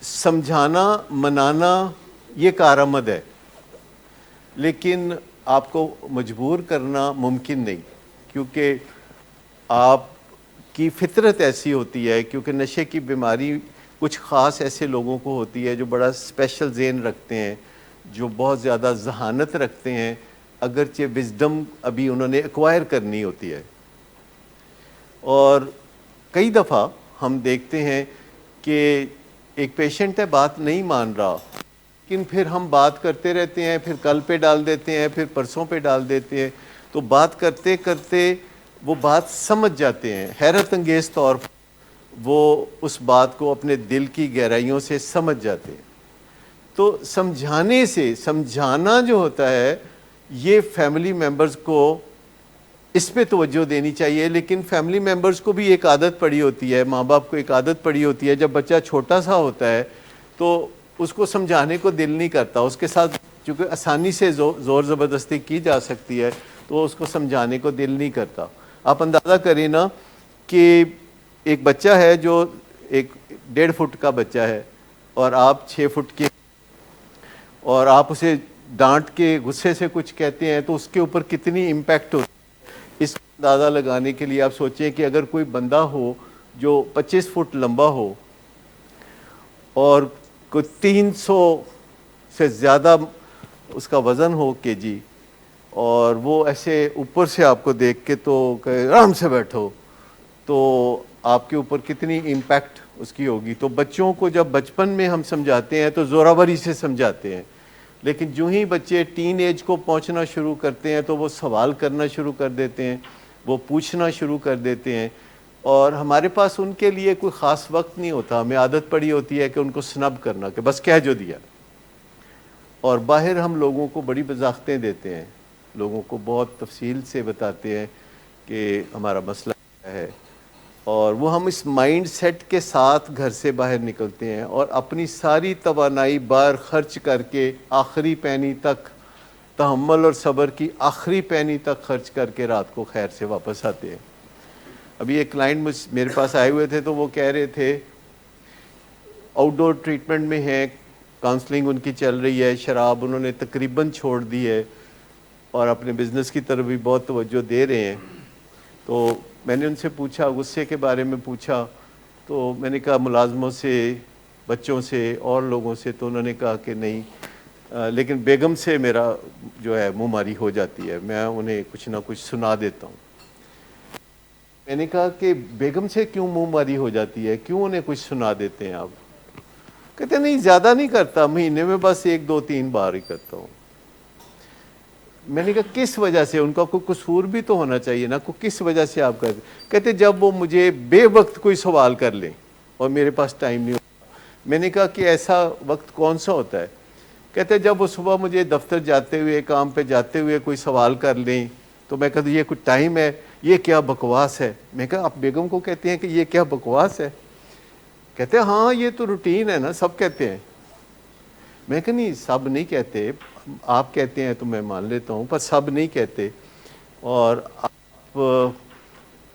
سمجھانا منانا یہ کارآمد ہے، لیکن آپ کو مجبور کرنا ممکن نہیں، کیونکہ آپ کی فطرت ایسی ہوتی ہے، کیونکہ نشے کی بیماری کچھ خاص ایسے لوگوں کو ہوتی ہے جو بڑا اسپیشل ذہن رکھتے ہیں، جو بہت زیادہ ذہانت رکھتے ہیں، اگرچہ وزڈم ابھی انہوں نے ایکوائر کرنی ہوتی ہے۔ اور کئی دفعہ ہم دیکھتے ہیں کہ ایک پیشنٹ ہے، بات نہیں مان رہا، لیکن پھر ہم بات کرتے رہتے ہیں، پھر کل پہ ڈال دیتے ہیں، پھر پرسوں پہ ڈال دیتے ہیں، تو بات کرتے کرتے وہ بات سمجھ جاتے ہیں، حیرت انگیز طور پر وہ اس بات کو اپنے دل کی گہرائیوں سے سمجھ جاتے ہیں۔ تو سمجھانے سے، سمجھانا جو ہوتا ہے یہ فیملی ممبرز کو اس پہ توجہ دینی چاہیے، لیکن فیملی ممبرز کو بھی ایک عادت پڑی ہوتی ہے، ماں باپ کو ایک عادت پڑی ہوتی ہے، جب بچہ چھوٹا سا ہوتا ہے تو اس کو سمجھانے کو دل نہیں کرتا، اس کے ساتھ چونکہ آسانی سے زور زبردستی کی جا سکتی ہے تو اس کو سمجھانے کو دل نہیں کرتا۔ آپ اندازہ کریں نا کہ ایک بچہ ہے جو 1.5 فٹ کا بچہ ہے اور آپ 6 فٹ کے، اور آپ اسے ڈانٹ کے غصے سے کچھ کہتے ہیں تو اس کے اوپر کتنی امپیکٹ ہوتی ہے۔ اس کا اندازہ لگانے کے لیے آپ سوچیں کہ اگر کوئی بندہ ہو جو 25 فٹ لمبا ہو اور کوئی 300 سے زیادہ اس کا وزن ہو کے جی، اور وہ ایسے اوپر سے آپ کو دیکھ کے تو کہ آرام سے بیٹھو، تو آپ کے اوپر کتنی امپیکٹ اس کی ہوگی۔ تو بچوں کو جب بچپن میں ہم سمجھاتے ہیں تو زوراوری سے سمجھاتے ہیں، لیکن جو ہی بچے ٹین ایج کو پہنچنا شروع کرتے ہیں تو وہ سوال کرنا شروع کر دیتے ہیں، وہ پوچھنا شروع کر دیتے ہیں، اور ہمارے پاس ان کے لیے کوئی خاص وقت نہیں ہوتا، ہمیں عادت پڑی ہوتی ہے کہ ان کو سنب کرنا، کہ بس کہہ جو دیا۔ اور باہر ہم لوگوں کو بڑی وضاحتیں دیتے ہیں، لوگوں کو بہت تفصیل سے بتاتے ہیں کہ ہمارا مسئلہ کیا ہے، اور وہ ہم اس مائنڈ سیٹ کے ساتھ گھر سے باہر نکلتے ہیں اور اپنی ساری توانائی باہر خرچ کر کے آخری پینی تک، تحمل اور صبر کی آخری پینی تک خرچ کر کے رات کو خیر سے واپس آتے ہیں۔ ابھی ایک کلائنٹ میرے پاس آئے ہوئے تھے تو وہ کہہ رہے تھے آؤٹ ڈور ٹریٹمنٹ میں ہیں، کاؤنسلنگ ان کی چل رہی ہے، شراب انہوں نے تقریباً چھوڑ دی ہے اور اپنے بزنس کی طرف بھی بہت توجہ دے رہے ہیں۔ تو میں نے ان سے پوچھا، غصے کے بارے میں پوچھا، تو میں نے کہا ملازموں سے، بچوں سے اور لوگوں سے، تو انہوں نے کہا کہ نہیں، لیکن بیگم سے میرا جو ہے منہ ماری ہو جاتی ہے، میں انہیں کچھ نہ کچھ سنا دیتا ہوں۔ میں نے کہا کہ بیگم سے کیوں منہ ماری ہو جاتی ہے، کیوں انہیں کچھ سنا دیتے ہیں آپ؟ کہتے نہیں، زیادہ نہیں کرتا، مہینے میں بس 1 2 3 بار ہی کرتا ہوں۔ میں نے کہا کس وجہ سے؟ ان کا کوئی قصور بھی تو ہونا چاہیے نا، کس وجہ سے آپ کرتے؟ کہتے جب وہ مجھے بے وقت کوئی سوال کر لیں اور میرے پاس ٹائم نہیں ہوتا۔ میں نے کہا کہ ایسا وقت کون سا ہوتا ہے؟ کہتے جب وہ صبح مجھے دفتر جاتے ہوئے، کام پہ جاتے ہوئے کوئی سوال کر لیں تو میں کہتا یہ کوئی ٹائم ہے، یہ کیا بکواس ہے؟ میں کہا آپ بیگم کو کہتے ہیں کہ یہ کیا بکواس ہے؟ کہتے ہاں یہ تو روٹین ہے نا، سب کہتے ہیں۔ میں کہ نہیں، سب نہیں کہتے، آپ کہتے ہیں تو میں مان لیتا ہوں، پر سب نہیں کہتے۔ اور آپ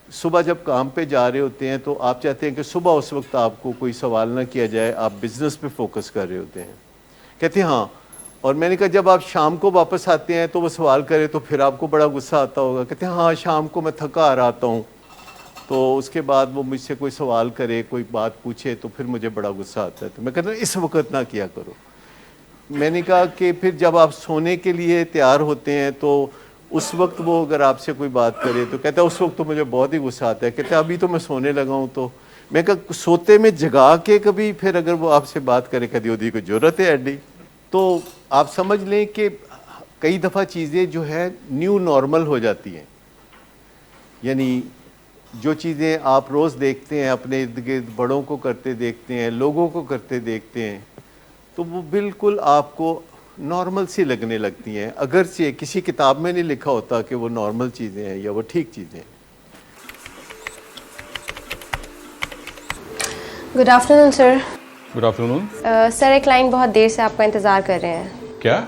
صبح جب کام پہ جا رہے ہوتے ہیں تو آپ چاہتے ہیں کہ صبح اس وقت آپ کو کوئی سوال نہ کیا جائے، آپ بزنس پہ فوکس کر رہے ہوتے ہیں۔ کہتے ہیں ہاں۔ اور میں نے کہا جب آپ شام کو واپس آتے ہیں تو وہ سوال کرے تو پھر آپ کو بڑا غصہ آتا ہوگا؟ کہتے ہیں ہاں، شام کو میں تھکا آ رہا آتا ہوں تو اس کے بعد وہ مجھ سے کوئی سوال کرے، کوئی بات پوچھے تو پھر مجھے بڑا غصہ آتا ہے۔ تو میں کہتا ہوں اس وقت نہ کیا کرو۔ میں نے کہا کہ پھر جب آپ سونے کے لیے تیار ہوتے ہیں تو اس وقت وہ اگر آپ سے کوئی بات کرے تو کہتا ہے اس وقت تو مجھے بہت ہی غصہ آتا ہے، کہتا ہے ابھی تو میں سونے لگا ہوں۔ تو میں کہا سوتے میں جگا کے کبھی پھر اگر وہ آپ سے بات کرے، کہتی ہوتی کوئی ضرورت ہے ایڈی؟ تو آپ سمجھ لیں کہ کئی دفعہ چیزیں جو ہے نیو نارمل ہو جاتی ہیں، یعنی جو چیزیں آپ روز دیکھتے ہیں، اپنے ارد گرد بڑوں کو کرتے دیکھتے ہیں، لوگوں کو کرتے دیکھتے ہیں، تو وہ بالکل آپ کو نارمل سی لگنے لگتی ہیں، اگرچہ کسی کتاب میں نہیں لکھا ہوتا کہ وہ نارمل چیزیں ہیں یا وہ ٹھیک چیزیں ہیں۔ گڈ آفٹر نون سر۔ گڈ آفٹر نون سر، ایک کلائنٹ بہت دیر سے آپ کا انتظار کر رہے ہیں۔ کیا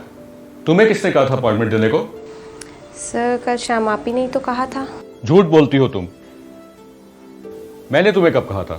تمہیں کس نے کہا تھا اپائنٹمنٹ دینے کو؟ سر کل شام آپ ہی نہیں تو کہا تھا۔ جھوٹ بولتی ہو تم۔ میں نے تمہیں کب کہا تھا؟